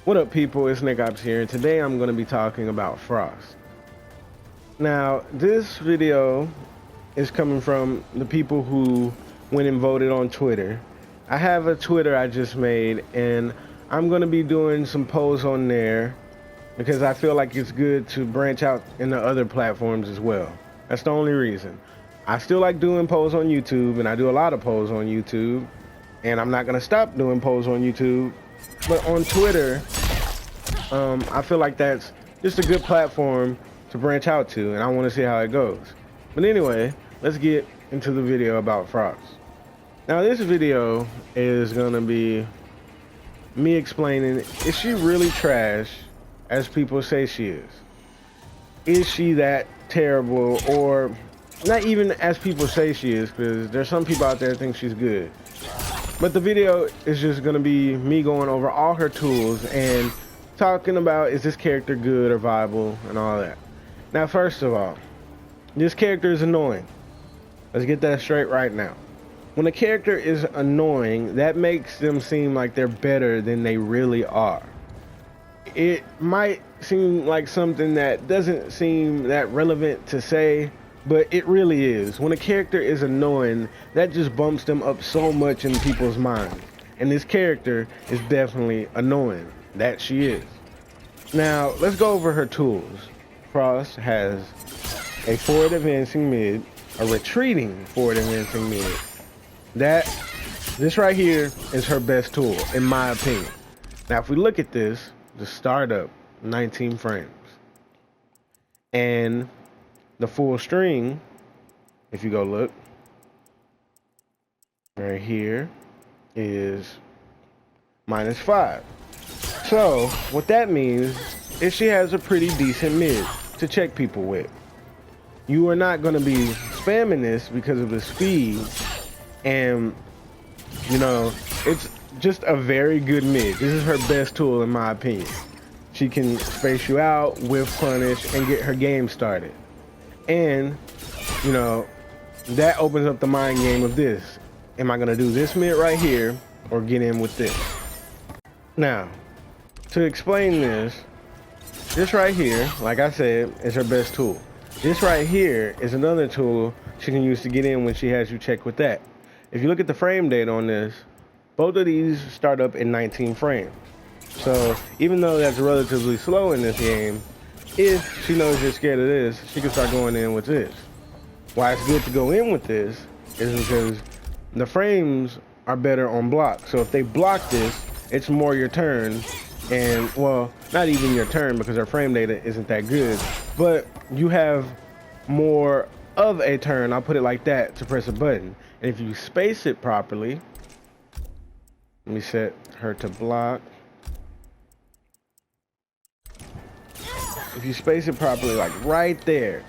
What up, people? It's Nickopz here, and today I'm going to be talking about Frost. Now, this video is coming from the people who went and voted on Twitter. I have a Twitter I just made, and I'm going to be doing some polls on there because I feel like it's good to branch out into other platforms as well. That's the only reason. I still like doing polls on YouTube, and I do a lot of polls on YouTube, and I'm not going to stop doing polls on YouTube. But on Twitter, I feel like that's just a good platform to branch out to, and I want to see how it goes. But anyway, let's get into the video about Frost. Now, this video is going to be me explaining, is she really trash as people say she is? Is she that terrible, or not even as people say she is, because there's some people out there that think she's good. But the video is just going to be me going over all her tools and talking about, is this character good or viable and all that. Now, first of all, this character is annoying. Let's get that straight right now. When a character is annoying, that makes them seem like they're better than they really are. It might seem like something that doesn't seem that relevant to say, but it really is. When a character is annoying, that just bumps them up so much in people's minds. And this character is definitely annoying. That she is. Now, let's go over her tools. Frost has a forward advancing mid, a retreating forward advancing mid. This right here is her best tool, in my opinion. Now, if we look at this, the startup, 19 frames. And the full string, if you go look, right here, is -5. So, what that means is she has a pretty decent mid to check people with. You are not going to be spamming this because of the speed, and, you know, it's just a very good mid. This is her best tool, in my opinion. She can space you out, whiff punish, and get her game started. And, you know, that opens up the mind game of this. Am I going to do this mid right here or get in with this? Now, to explain this right here, like I said, is her best tool. This right here is another tool she can use to get in when she has you check with that. If you look at the frame data on this, both of these start up in 19 frames. So even though that's relatively slow in this game, if she knows you're scared of this, she can start going in with this. Why it's good to go in with this is because the frames are better on block. So if they block this, it's more your turn. And, well, not even your turn because her frame data isn't that good. But you have more of a turn, I'll put it like that, to press a button. And if you space it properly, let me set her to block. If you space it properly, like right there,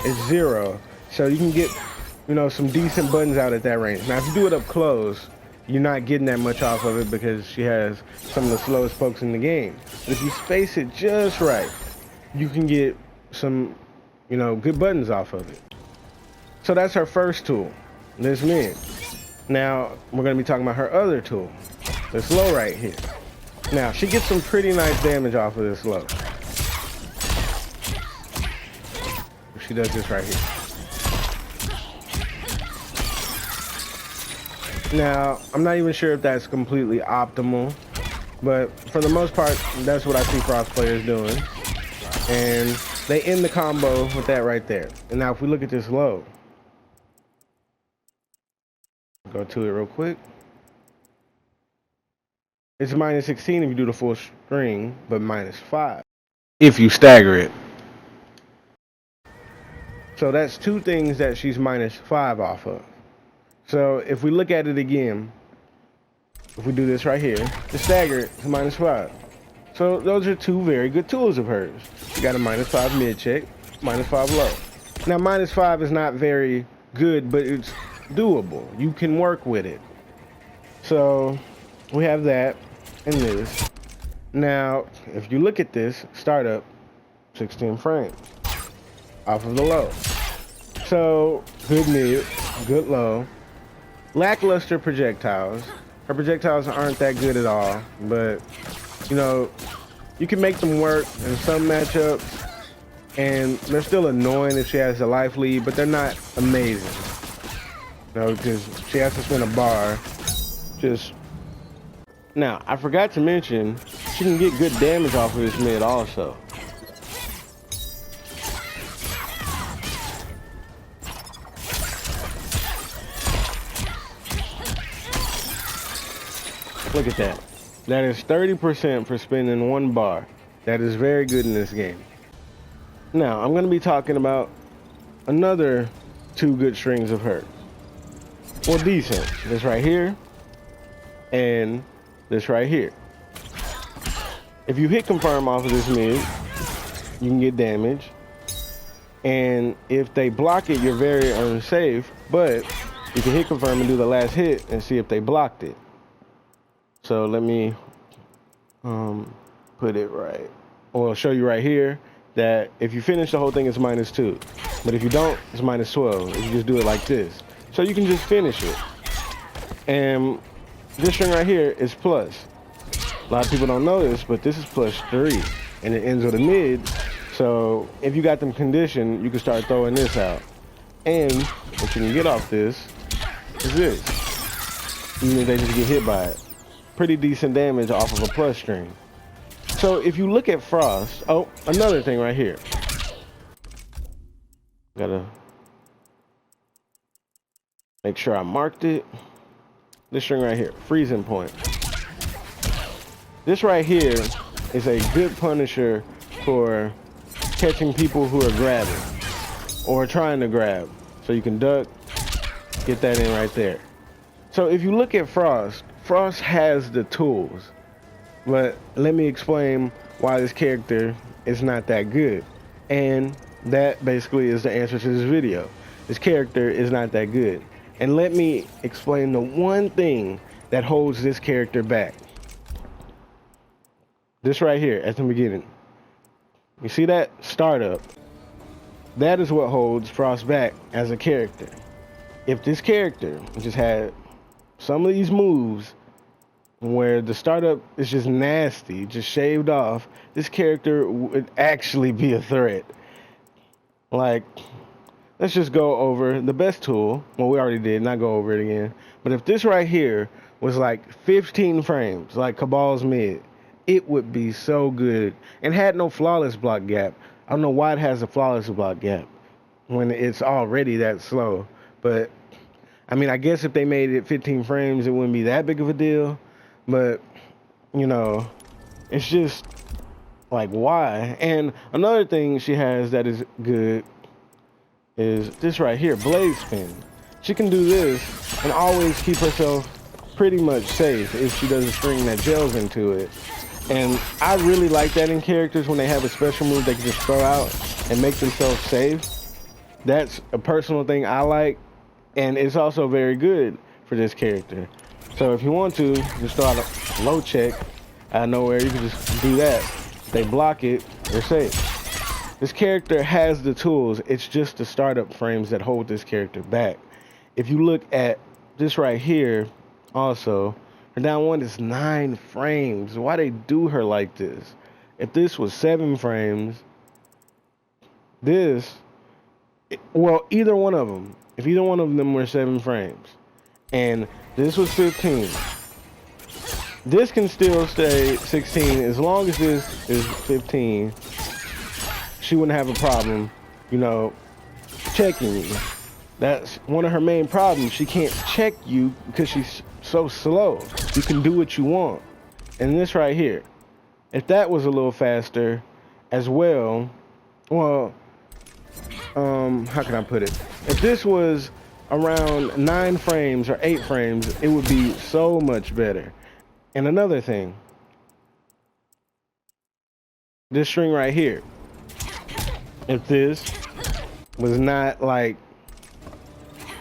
it's 0. So you can get, you know, some decent buttons out at that range. Now, if you do it up close, you're not getting that much off of it because she has some of the slowest pokes in the game. But if you space it just right, you can get some, you know, good buttons off of it. So that's her first tool, this mid. Now, we're going to be talking about her other tool, this low right here. Now, she gets some pretty nice damage off of this low. She does this right here. Now, I'm not even sure if that's completely optimal, but for the most part, that's what I see Frost players doing. And they end the combo with that right there. And now if we look at this low, go to it real quick. It's -16 if you do the full string, but -5 if you stagger it. So that's two things that she's -5 off of. So if we look at it again, if we do this right here, the stagger is -5. So those are two very good tools of hers. You got a -5 mid check, -5 low. Now -5 is not very good, but it's doable. You can work with it. So we have that and this. Now, if you look at this, startup, 16 frames off of the low. So good mid, good low. Lackluster projectiles. Her projectiles aren't that good at all, but You know, you can make them work in some matchups, and they're still annoying if she has a life lead, but they're not amazing. You know, because she has to spin a bar. Just now, I forgot to mention, she can get good damage off of this mid also. Look at that. That is 30% for spinning one bar. That is very good in this game. Now, I'm going to be talking about another 2 good strings of hers. Well, decent. This right here and this right here. If you hit confirm off of this mid, you can get damage. And if they block it, you're very unsafe, but you can hit confirm and do the last hit and see if they blocked it. So let me put it right. Or I'll show you right here that if you finish the whole thing, it's -2. But if you don't, it's -12. If you just do it like this. So you can just finish it. And this string right here is plus. A lot of people don't know this, but this is +3. And it ends with a mid. So if you got them conditioned, you can start throwing this out. And what you can get off this is this. Even if they just get hit by it. Pretty decent damage off of a plus string. So if you look at Frost, oh, another thing right here. Gotta make sure I marked it. This string right here, freezing point. This right here is a good punisher for catching people who are grabbing or trying to grab. So you can duck, get that in right there. So if you look at Frost, Frost has the tools, but let me explain why this character is not that good. And that basically is the answer to this video. This character is not that good. And let me explain the one thing that holds this character back. This right here at the beginning. You see that? Startup. That is what holds Frost back as a character. If this character just had some of these moves where the startup is just nasty, just shaved off, this character would actually be a threat. Like, let's just go over the best tool. Well, we already did, not go over it again. But if this right here was like 15 frames, like Cabal's mid, it would be so good. And had no flawless block gap. I don't know why it has a flawless block gap when it's already that slow. But, I mean, I guess if they made it 15 frames, it wouldn't be that big of a deal. But, you know, it's just like, why? And another thing she has that is good is this right here, blade spin. She can do this and always keep herself pretty much safe if she doesn't string that gels into it. And I really like that in characters when they have a special move they can just throw out and make themselves safe. That's a personal thing I like, and it's also very good for this character. So if you want to, just throw out a low check out of nowhere, you can just do that. If they block it, they're safe. This character has the tools. It's just the startup frames that hold this character back. If you look at this right here, also, her down one is 9 frames. Why they do her like this? If this was 7 frames, this, well, either one of them, if either one of them were 7 frames, and this was 15, this can still stay 16 as long as this is 15. She wouldn't have a problem, you know, checking you. That's one of her main problems. She can't check you because she's so slow. You can do what you want. And this right here, if that was a little faster as well, well, how can I put it? If this was around 9 frames or 8 frames, it would be so much better. And another thing, this string right here, if this was not like,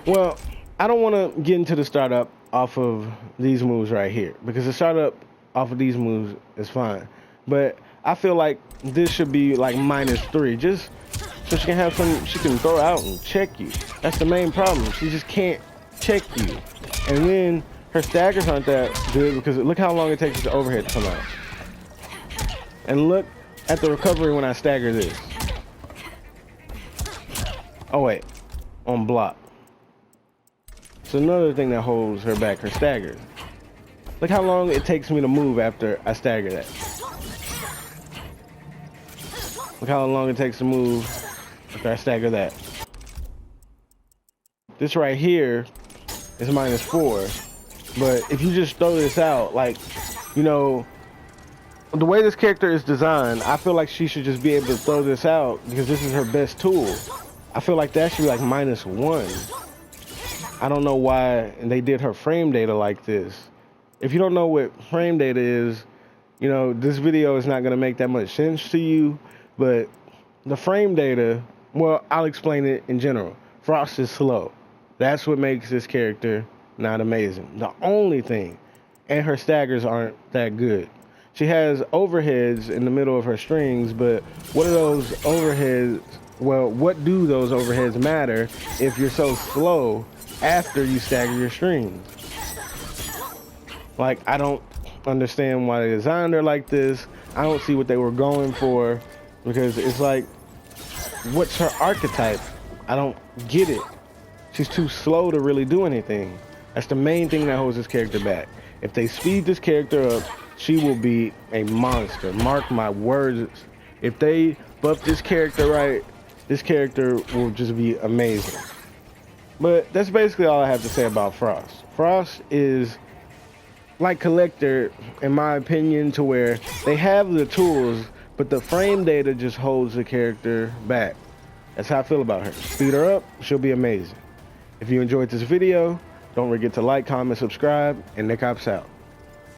well, I don't want to get into the startup off of these moves right here, because the startup off of these moves is fine, but I feel like this should be like -3, just so she can have some, she can throw out and check you. That's the main problem. She just can't check you. And then her staggers aren't that good because look how long it takes the overhead to come out. And look at the recovery when I stagger this. Oh wait, on block. So another thing that holds her back, her staggers. Look how long it takes me to move after I stagger that. Look how long it takes to move after I stagger that. This right here is -4. But if you just throw this out, like, you know, the way this character is designed, I feel like she should just be able to throw this out because this is her best tool. I feel like that should be like -1. I don't know why they did her frame data like this. If you don't know what frame data is, you know, this video is not going to make that much sense to you. But the frame data, well, I'll explain it in general. Frost is slow. That's what makes this character not amazing. The only thing, and her staggers aren't that good. She has overheads in the middle of her strings, but what are those overheads? Well, what do those overheads matter if you're so slow after you stagger your strings? Like, I don't understand why they designed her like this. I don't see what they were going for, because it's like, what's her archetype? I don't get it. She's too slow to really do anything. That's the main thing that holds this character back. If they speed this character up, she will be a monster. Mark my words. If they buff this character right, this character will just be amazing. But that's basically all I have to say about Frost. Frost is like Collector, in my opinion, to where they have the tools, but the frame data just holds the character back. That's how I feel about her. Speed her up, she'll be amazing. If you enjoyed this video, don't forget to like, comment, subscribe, and Nickopz out.